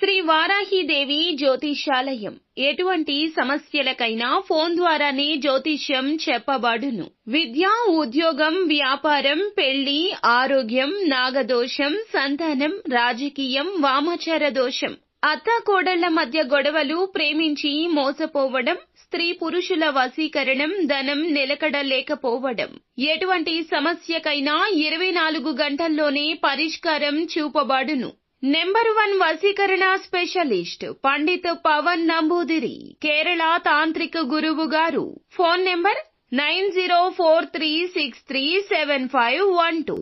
శ్రీ వారాహిదేవి జ్యోతిష్యాలయం. ఎటువంటి సమస్యలకైనా ఫోన్ ద్వారానే జ్యోతిష్యం చెప్పబడును. విద్య, ఉద్యోగం, వ్యాపారం, పెళ్లి, ఆరోగ్యం, నాగదోషం, సంతానం, రాజకీయం, వామాచార దోషం, అత్తాకోడళ్ల మధ్య గొడవలు, ప్రేమించి మోసపోవడం, స్త్రీ పురుషుల వశీకరణం, ధనం నిలకడ లేకపోవడం, ఎటువంటి సమస్యకైనా 24 గంటల్లోనే పరిష్కారం చూపబడును. నెంబర్ 1 వశీకరణ స్పెషలిస్ట్ పండిత్ పవన్ నంబూదిరి, కేరళ తాంత్రిక గురువు గారు. Phone number 9043637512.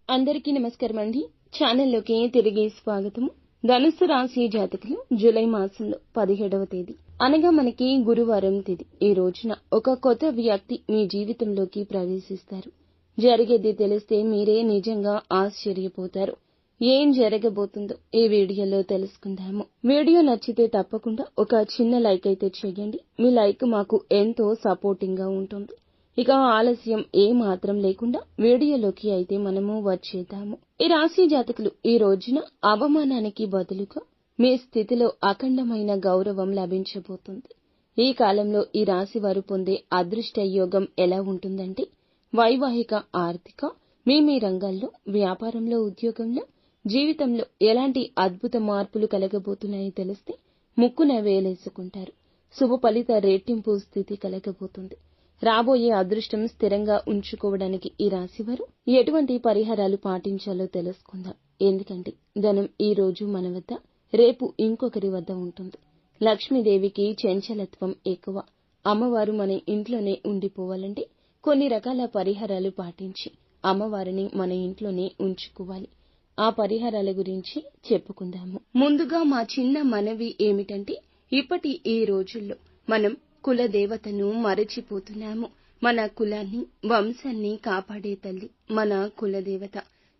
అందరికీ నమస్కారం అండి. ఛానల్లోకి తిరిగి స్వాగతం. ధనుస్సు రాశి జాతకులు జూలై మాసంలో 17వ తేదీ అనగా మనకి గురువారం తేదీ ఈ రోజున ఒక కొత్త వ్యక్తి మీ జీవితంలోకి ప్రవేశిస్తారు. జరిగేది తెలిస్తే మీరే నిజంగా ఆశ్చర్యపోతారు. ఏం జరగబోతుందో ఈ వీడియోలో తెలుసుకుందాము. వీడియో నచ్చితే తప్పకుండా ఒక చిన్న లైక్ అయితే చేయండి. మీ లైక్ మాకు ఎంతో సపోర్టింగ్ గా ఉంటుంది. ఇక ఆలస్యం ఏ మాత్రం లేకుండా వీడియోలోకి అయితే మనము వచ్చేద్దాము. ఈ రాశి జాతకులు ఈ రోజున అవమానానికి బదులుగా మీ స్థితిలో అఖండమైన గౌరవం లభించబోతుంది. ఈ కాలంలో ఈ రాశి వారు పొందే అదృష్ట యోగం ఎలా ఉంటుందంటే వైవాహిక, ఆర్థిక, మీ రంగాల్లో, వ్యాపారంలో, ఉద్యోగంలో, జీవితంలో ఎలాంటి అద్భుత మార్పులు కలగబోతున్నాయో తెలిస్తే ముక్కున వేలేసుకుంటారు. శుభ ఫలిత రెట్టింపు స్థితి కలగబోతుంది. రాబోయే అదృష్టం స్థిరంగా ఉంచుకోవడానికి ఈ రాశివారు ఎటువంటి పరిహారాలు పాటించాలో తెలుసుకుందాం. ఎందుకంటే ధనం ఈ రోజు మన వద్ద, రేపు ఇంకొకరి వద్ద ఉంటుంది. లక్ష్మీదేవికి చంచలత్వం ఎక్కువ. అమ్మవారు మన ఇంట్లోనే ఉండిపోవాలంటే కొన్ని రకాల పరిహారాలు పాటించి అమ్మవారిని మన ఇంట్లోనే ఉంచుకోవాలి. ఆ పరిహారాల గురించి చెప్పుకుందాము. ముందుగా మా చిన్న మనవి ఏమిటంటే ఇప్పటి ఈ రోజుల్లో మనం కులదేవతను మరచిపోతున్నాము. మన కులాన్ని, వంశాన్ని కాపాడే తల్లి మన కులదేవత.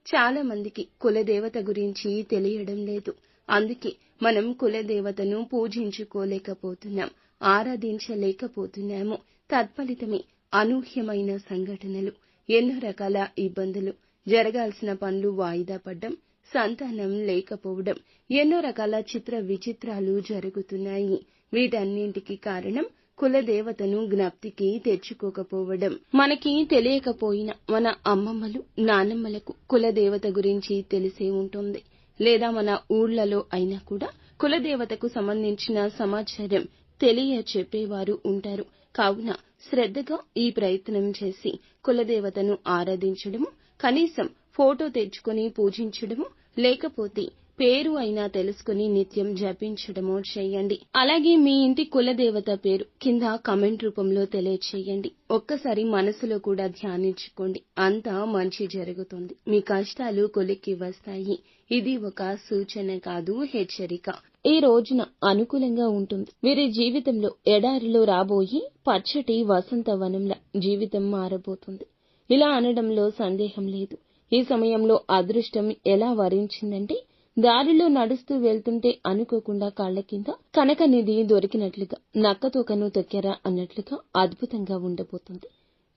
చాలా మందికి కులదేవత గురించి తెలియడం లేదు. అందుకే మనం కులదేవతను పూజించుకోలేకపోతున్నాం, ఆరాధించలేకపోతున్నాము. తత్ఫలితమే అనూహ్యమైన సంఘటనలు, ఎన్నో రకాల ఇబ్బందులు, జరగాల్సిన పనులు వాయిదా పడ్డం, సంతానం లేకపోవడం, ఎన్నో రకాల చిత్ర విచిత్రాలు జరుగుతున్నాయి. వీటన్నింటికి కారణం కులదేవతను జ్ఞప్తికి తెచ్చుకోకపోవడం. మనకి తెలియకపోయినా మన అమ్మమ్మలు, నానమ్మలకు కులదేవత గురించి తెలిసే ఉంటుంది. లేదా మన ఊళ్లలో అయినా కూడా కులదేవతకు సంబంధించిన సమాచారం తెలియచెప్పేవారు ఉంటారు. కావున శ్రద్ధగా ఈ ప్రయత్నం చేసి కులదేవతను ఆరాధించడము, కనీసం ఫోటో తెచ్చుకొని పూజించడము, లేకపోతే పేరు అయినా తెలుసుకుని నిత్యం జపించడమో చేయండి. అలాగే మీ ఇంటి కులదేవత పేరు కింద కామెంట్ రూపంలో తెలియచేయండి. ఒక్కసారి మనసులో కూడా ధ్యానించుకోండి. అంతా మంచి జరుగుతుంది. మీ కష్టాలు కొలిక్కి వస్తాయి. ఇది ఒక సూచన కాదు, హెచ్చరిక. ఈ రోజున అనుకూలంగా ఉంటుంది. వీరి జీవితంలో ఎడారిలో రాబోయి పచ్చటి వసంతవనంలా జీవితం మారబోతుంది. ఇలా అనడంలో సందేహం లేదు. ఈ సమయంలో అదృష్టం ఎలా వరించిందంటే దారిలో నడుస్తూ వెళ్తుంటే అనుకోకుండా కాళ్ల కింద కనకనిధి దొరికినట్లుగా, నక్కతోకను తొక్కారా అన్నట్లుగా అద్భుతంగా ఉండబోతుంది.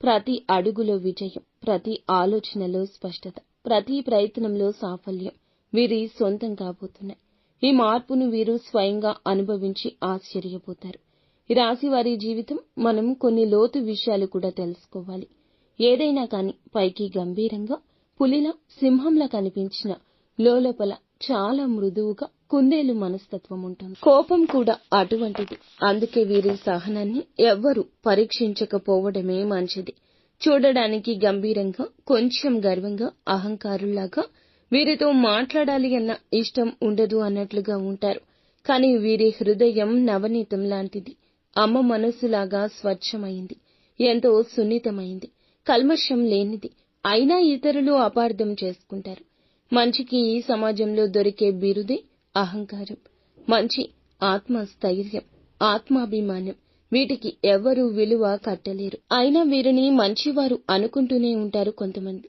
ప్రతి అడుగులో విజయం, ప్రతి ఆలోచనలో స్పష్టత, ప్రతి ప్రయత్నంలో సాఫల్యం వీరి సొంతం కాబోతున్నాయి. ఈ మార్పును వీరు స్వయంగా అనుభవించి ఆశ్చర్యపోతారు. ఈ రాశి వారి జీవితం మనం కొన్ని లోతు విషయాలు కూడా తెలుసుకోవాలి. ఏదైనా కాని పైకి గంభీరంగా పులిలా, సింహంలా కనిపించిన లోపల చాలా మృదువుగా కుందేలు మనస్తత్వం ఉంటుంది. కోపం కూడా అటువంటిది. అందుకే వీరి సహనాన్ని ఎవ్వరూ పరీక్షించకపోవడమే మంచిది. చూడడానికి గంభీరంగా, కొంచెం గర్వంగా, అహంకారులాగా, వీరితో మాట్లాడాలి అన్న ఇష్టం ఉండదు అన్నట్లుగా ఉంటారు. కానీ వీరి హృదయం నవనీతం లాంటిది. అమ్మ మనసులాగా స్వచ్ఛమైంది, ఎంతో సున్నితమైంది, కల్మషం లేనిది. అయినా ఇతరులు అపార్థం చేసుకుంటారు. మంచికి ఈ సమాజంలో దొరికే బిరుదే అహంకారం. మంచి ఆత్మస్థైర్యం, ఆత్మాభిమానం, వీటికి ఎవరూ విలువ కట్టలేరు. అయినా వీరిని మంచివారు అనుకుంటూనే ఉంటారు కొంతమంది.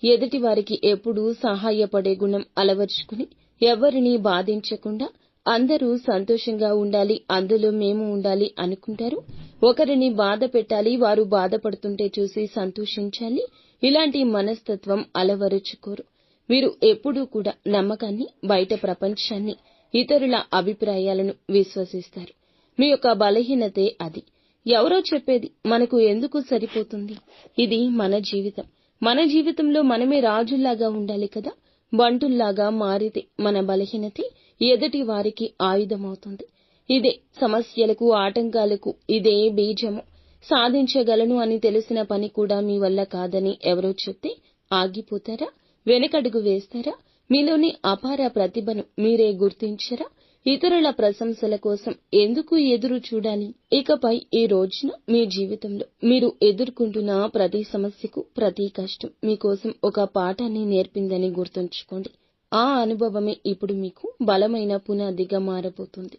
ఎదుటి వారికి ఎప్పుడూ సహాయపడే గుణం అలవర్చుకుని ఎవరిని బాధించకుండా అందరూ సంతోషంగా ఉండాలి, అందులో మేము ఉండాలి అనుకుంటారు. ఒకరిని బాధ పెట్టాలి, వారు బాధపడుతుంటే చూసి సంతోషించాలి, ఇలాంటి మనస్తత్వం అలవరుచుకోరు. వీరు ఎప్పుడూ కూడా నమ్మకాన్ని, బయట ప్రపంచాన్ని ఇతరుల అభిప్రాయాలను విశ్వసిస్తారు. మీ యొక్క బలహీనతే అది. ఎవరో చెప్పేది మనకు ఎందుకు సరిపోతుంది? ఇది మన జీవితం. మన జీవితంలో మనమే రాజుల్లాగా ఉండాలి కదా. బంటుల్లాగా మారితే మన బలహీనతే ఎదుటి వారికి ఆయుధమవుతుంది. ఇదే సమస్యలకు, ఆటంకాలకు ఇదే బీజము. సాధించగలను అని తెలిసిన పని కూడా మీ వల్ల కాదని ఎవరో చెప్తే ఆగిపోతారా? వెనకడుగు వేస్తారా? మీలోని అపార ప్రతిభను మీరే గుర్తించరా? ఇతరుల ప్రశంసల కోసం ఎందుకు ఎదురు చూడాలి? ఇకపై ఈ రోజున మీ జీవితంలో మీరు ఎదుర్కొంటున్న ప్రతి సమస్యకు, ప్రతి కష్టం మీకోసం ఒక పాఠాన్ని నేర్పిందని గుర్తుంచుకోండి. ఆ అనుభవమే ఇప్పుడు మీకు బలమైన పునాదిగా మారబోతుంది.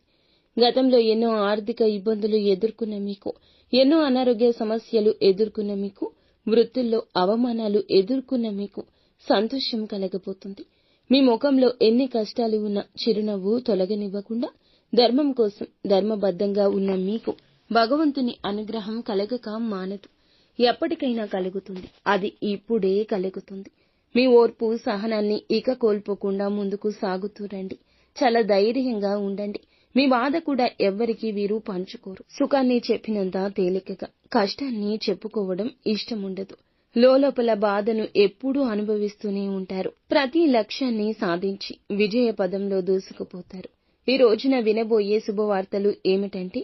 గతంలో ఎన్నో ఆర్థిక ఇబ్బందులు ఎదుర్కొన్న మీకు, ఎన్నో అనారోగ్య సమస్యలు ఎదుర్కొన్న మీకు, వృత్తుల్లో అవమానాలు ఎదుర్కొన్న మీకు సంతోషం కలగబోతుంది. మీ ముఖంలో ఎన్ని కష్టాలు ఉన్నా చిరునవ్వు తొలగనివ్వకుండా ధర్మం కోసం ధర్మబద్ధంగా ఉన్న మీకు భగవంతుని అనుగ్రహం కలగక మానదు. ఎప్పటికైనా కలుగుతుంది. అది ఇప్పుడే కలుగుతుంది. మీ ఓర్పు, సహనాన్ని ఇక కోల్పోకుండా ముందుకు సాగుతూ రండి. చాలా ధైర్యంగా ఉండండి. మీ బాధ కూడా ఎవ్వరికీ వీరు పంచుకోరు. సుఖాన్ని చెప్పినంత తేలికగా కష్టాన్ని చెప్పుకోవడం ఇష్టముండదు. లోపల బాధను ఎప్పుడూ అనుభవిస్తూనే ఉంటారు. ప్రతి లక్ష్యాన్ని సాధించి విజయ పదంలో దూసుకుపోతారు. ఈ రోజున వినబోయే శుభవార్తలు ఏమిటంటే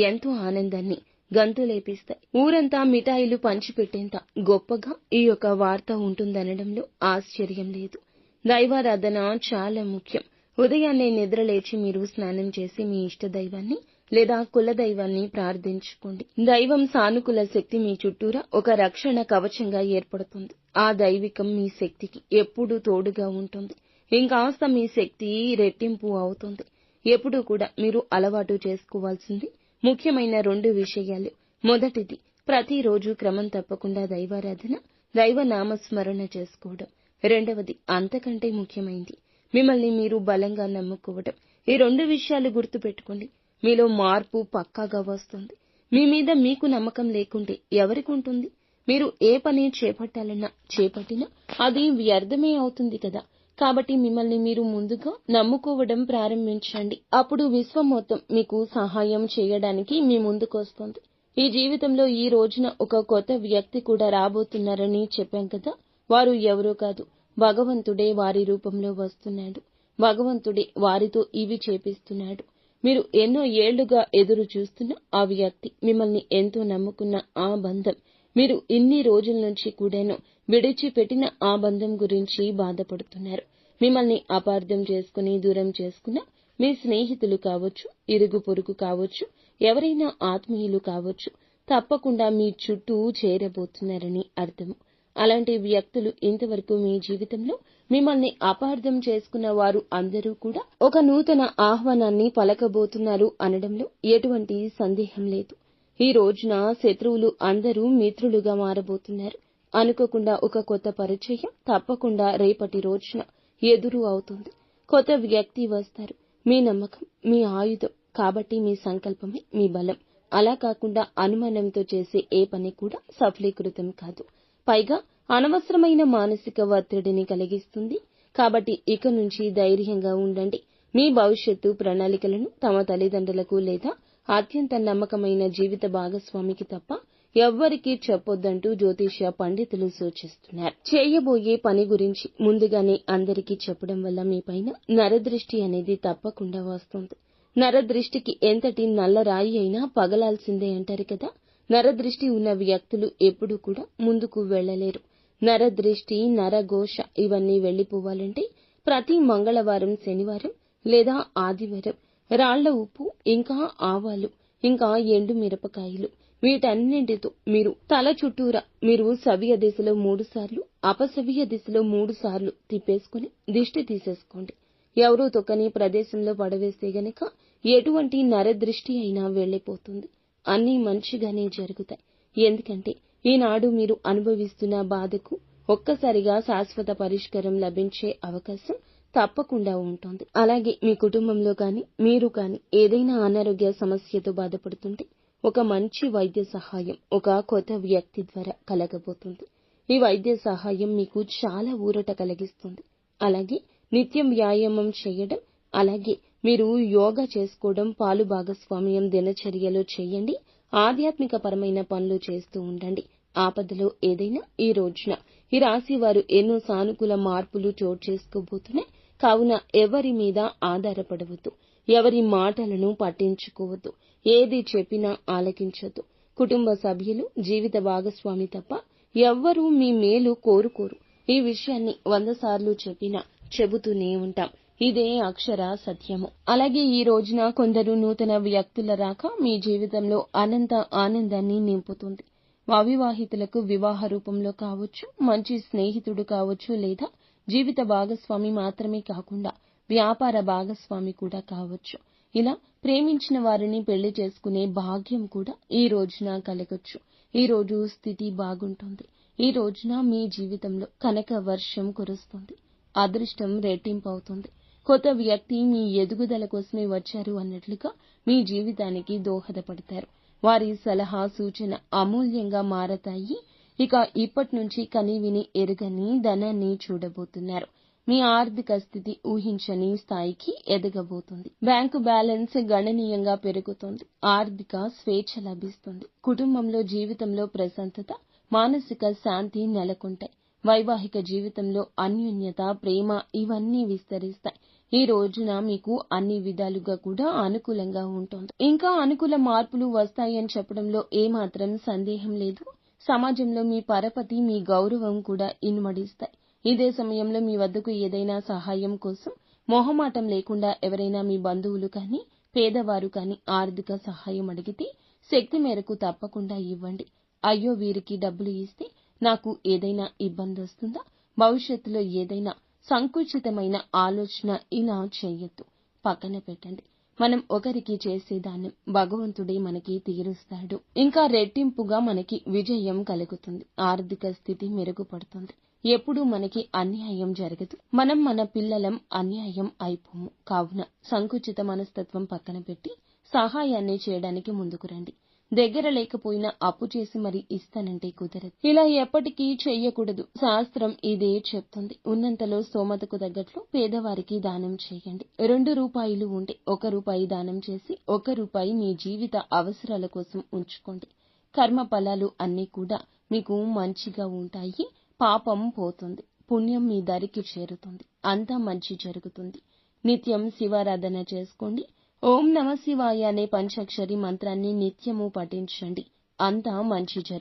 ఎంతో ఆనందాన్ని గంతులేపిస్తాయి. ఊరంతా మిఠాయిలు పంచిపెట్టేంత గొప్పగా ఈ యొక్క వార్త ఉంటుందనడంలో ఆశ్చర్యం లేదు. దైవారాధన చాలా ముఖ్యం. ఉదయాన్నే నిద్రలేచి మీరు స్నానం చేసి మీ ఇష్ట దైవాన్ని లేదా కులదైవాన్ని ప్రార్థించుకోండి. దైవం సానుకూల శక్తి మీ చుట్టూరా ఒక రక్షణ కవచంగా ఏర్పడుతుంది. ఆ దైవికం మీ శక్తికి ఎప్పుడూ తోడుగా ఉంటుంది. ఇంకాస్త మీ శక్తి రెట్టింపు అవుతుంది. ఎప్పుడూ కూడా మీరు అలవాటు చేసుకోవాల్సింది ముఖ్యమైన 2 విషయాలు. మొదటిది, ప్రతిరోజు క్రమం తప్పకుండా దైవారాధన, దైవనామస్మరణ చేసుకోవడం. రెండవది, అంతకంటే ముఖ్యమైంది, మిమ్మల్ని మీరు బలంగా నమ్ముకోవడం. ఈ 2 విషయాలు గుర్తుపెట్టుకోండి. మీలో మార్పు పక్కాగా వస్తుంది. మీ మీద మీకు నమ్మకం లేకుంటే ఎవరికి ఉంటుంది? మీరు ఏ పని చేపట్టినా అది వ్యర్థమే అవుతుంది కదా. కాబట్టి మిమ్మల్ని మీరు ముందుగా నమ్ముకోవడం ప్రారంభించండి. అప్పుడు విశ్వం మొత్తం మీకు సహాయం చేయడానికి మీ ముందుకొస్తుంది. ఈ జీవితంలో ఈ రోజున ఒక కొత్త వ్యక్తి కూడా రాబోతున్నారని చెప్పాం కదా. వారు ఎవరో కాదు, భగవంతుడే వారి రూపంలో వస్తున్నాడు. భగవంతుడే వారితో ఇవి చేపిస్తున్నాడు. మీరు ఎన్నో ఏళ్లుగా ఎదురు చూస్తున్న ఆ వ్యక్తి, మిమ్మల్ని ఎంతో నమ్ముకున్న ఆ బంధం, మీరు ఇన్ని రోజుల నుంచి కూడాను విడిచిపెట్టిన ఆ బంధం గురించి బాధపడుతున్నారు. మిమ్మల్ని అపార్థం చేసుకుని దూరం చేసుకున్న మీ స్నేహితులు కావచ్చు, ఇరుగు పొరుగు కావచ్చు, ఎవరైనా ఆత్మీయులు కావచ్చు, తప్పకుండా మీ చుట్టూ చేరబోతున్నారని అర్థము. అలాంటి వ్యక్తులు ఇంతవరకు మీ జీవితంలో మిమ్మల్ని అపార్థం చేసుకున్న వారు అందరూ కూడా ఒక నూతన ఆహ్వానాన్ని పలకబోతున్నారు అనడంలో ఎటువంటి సందేహం లేదు. ఈ రోజున శత్రువులు అందరూ మిత్రులుగా మారబోతున్నారు. అనుకోకుండా ఒక కొత్త పరిచయం తప్పకుండా రేపటి రోజున ఎదురు అవుతుంది. కొత్త వ్యక్తి వస్తారు. మీ నమ్మకం మీ ఆయుధం. కాబట్టి మీ సంకల్పమే మీ బలం. అలా కాకుండా అనుమానంతో చేసే ఏ పని కూడా సఫలీకృతం కాదు. పైగా అనవసరమైన మానసిక ఒత్తిడిని కలిగిస్తుంది. కాబట్టి ఇక నుంచి ధైర్యంగా ఉండండి. మీ భవిష్యత్తు ప్రణాళికలను తమ తల్లిదండ్రులకు లేదా అత్యంత నమ్మకమైన జీవిత భాగస్వామికి తప్ప ఎవ్వరికీ చెప్పొద్దంటూ జ్యోతిష్య పండితులు సూచిస్తున్నారు. చేయబోయే పని గురించి ముందుగానే అందరికీ చెప్పడం వల్ల మీపైన నరదృష్టి అనేది తప్పకుండా వస్తుంది. నరదృష్టికి ఎంతటి నల్లరాయి అయినా పగలాల్సిందే అంటారు కదా. నరదృష్టి ఉన్న వ్యక్తులు ఎప్పుడూ కూడా ముందుకు వెళ్లలేరు. నరదృష్టి, నరఘోష ఇవన్నీ వెళ్లిపోవాలంటే ప్రతి మంగళవారం, శనివారం లేదా ఆదివారం రాళ్ల ఉప్పు, ఇంకా ఆవాలు, ఇంకా ఎండు మిరపకాయలు వీటన్నింటితో మీరు తల చుట్టూరా మీరు సవ్య దిశలో 3 సార్లు, అపసవ్య దిశలో 3 సార్లు తిప్పేసుకుని దిష్టి తీసేసుకోండి. ఎవరూ తొక్కని ప్రదేశంలో పడవేస్తే గనక ఎటువంటి నరదృష్టి అయినా వెళ్లిపోతుంది. అన్నీ మంచిగానే జరుగుతాయి. ఎందుకంటే ఈనాడు మీరు అనుభవిస్తున్న బాధకు ఒక్కసారిగా శాశ్వత పరిష్కారం లభించే అవకాశం తప్పకుండా ఉంటుంది. అలాగే మీ కుటుంబంలో కానీ మీరు కానీ ఏదైనా అనారోగ్య సమస్యతో బాధపడుతుంటే ఒక మంచి వైద్య సహాయం ఒక కొత్త వ్యక్తి ద్వారా కలగబోతుంది. ఈ వైద్య సహాయం మీకు చాలా ఊరట కలిగిస్తుంది. అలాగే నిత్యం వ్యాయామం చేయడం, అలాగే మీరు యోగా చేసుకోవడం, పాలు భాగస్వామ్యం దినచర్యలో చేయండి. ఆధ్యాత్మిక పరమైన పనులు చేస్తూ ఉండండి. ఆపదలో ఏదైనా ఈ రోజున ఈ రాశి వారు ఎన్నో సానుకూల మార్పులు చోటు చేసుకోబోతున్నాయి. కావున ఎవరి మీద ఆధారపడవద్దు. ఎవరి మాటలను పట్టించుకోవద్దు. ఏది చెప్పినా ఆలకించొద్దు. కుటుంబ సభ్యులు, జీవిత భాగస్వామి తప్ప ఎవ్వరూ మీ మేలు కోరుకోరు. ఈ విషయాన్ని 100 సార్లు చెప్పినా చెబుతూనే ఉంటాం. ఇదే అక్షర సత్యము. అలాగే ఈ రోజున కొందరు నూతన వ్యక్తుల రాక మీ జీవితంలో అనంత ఆనందాన్ని నింపుతుంది. అవివాహితులకు వివాహ రూపంలో కావచ్చు, మంచి స్నేహితుడు కావచ్చు, లేదా జీవిత భాగస్వామి మాత్రమే కాకుండా వ్యాపార భాగస్వామి కూడా కావచ్చు. ఇలా ప్రేమించిన వారిని పెళ్లి చేసుకునే భాగ్యం కూడా ఈ రోజున కలగొచ్చు. ఈ రోజు స్థితి బాగుంటుంది. ఈ రోజున మీ జీవితంలో కనక వర్షం కురుస్తుంది. అదృష్టం రెట్టింపవుతుంది. కొత్త వ్యక్తి మీ ఎదుగుదల కోసమే వచ్చారు అన్నట్లుగా మీ జీవితానికి దోహదపడతారు. వారి సలహా, సూచన అమూల్యంగా మారతాయి. ఇక ఇప్పటి నుంచి కనీవిని ఎరుగని ధనాన్ని చూడబోతున్నారు. మీ ఆర్థిక స్థితి ఊహించని స్థాయికి ఎదగబోతుంది. బ్యాంకు బ్యాలెన్స్ గణనీయంగా పెరుగుతుంది. ఆర్థిక స్వేచ్ఛ లభిస్తుంది. కుటుంబంలో, జీవితంలో ప్రశాంతత, మానసిక శాంతి నెలకొంటాయి. వైవాహిక జీవితంలో అన్యోన్యత, ప్రేమ ఇవన్నీ విస్తరిస్తాయి. ఈ రోజున మీకు అన్ని విధాలుగా కూడా అనుకూలంగా ఉంటుంది. ఇంకా అనుకూల మార్పులు వస్తాయని చెప్పడంలో ఏమాత్రం సందేహం లేదు. సమాజంలో మీ పరపతి, మీ గౌరవం కూడా ఇనుమడిస్తాయి. ఇదే సమయంలో మీ వద్దకు ఏదైనా సహాయం కోసం మొహమాటం లేకుండా ఎవరైనా మీ బంధువులు కానీ, పేదవారు కానీ ఆర్థిక సహాయం అడిగితే శక్తి మేరకు తప్పకుండా ఇవ్వండి. అయ్యో వీరికి డబ్బులు ఇస్తే నాకు ఏదైనా ఇబ్బంది వస్తుందా, భవిష్యత్తులో ఏదైనా సంకుచితమైన ఆలోచన ఇలా చేయొద్దు. పక్కన పెట్టండి. మనం ఒకరికి చేసే దానం భగవంతుడే మనకి తీరుస్తాడు. ఇంకా రెట్టింపుగా మనకి విజయం కలుగుతుంది. ఆర్థిక స్థితి మెరుగుపడుతుంది. ఎప్పుడూ మనకి అన్యాయం జరగదు. మనం మన పిల్లలం అన్యాయం అయిపోము. కావున సంకుచిత మనస్తత్వం పక్కన పెట్టి సహాయాన్ని చేయడానికి ముందుకు రండి. దగ్గర లేకపోయినా అప్పు చేసి మరి ఇస్తానంటే కుదరదు. ఇలా ఎప్పటికీ చెయ్యకూడదు. శాస్త్రం ఇదే చెప్తుంది. ఉన్నంతలో స్తోమతకు తగ్గట్లు పేదవారికి దానం చేయండి. 2 రూపాయలు ఉంటే 1 రూపాయి దానం చేసి 1 రూపాయి మీ జీవిత అవసరాల కోసం ఉంచుకోండి. కర్మ ఫలాలు అన్నీ కూడా మీకు మంచిగా ఉంటాయి. పాపం పోతుంది. పుణ్యం మీ దరికి చేరుతుంది. అంతా మంచి జరుగుతుంది. నిత్యం శివారాధన చేసుకోండి. ఓం నమ శివాయ అనే పంచాక్షరి మంత్రాన్ని నిత్యము పఠించండి. అంతా మంచి జరుగుతుంది.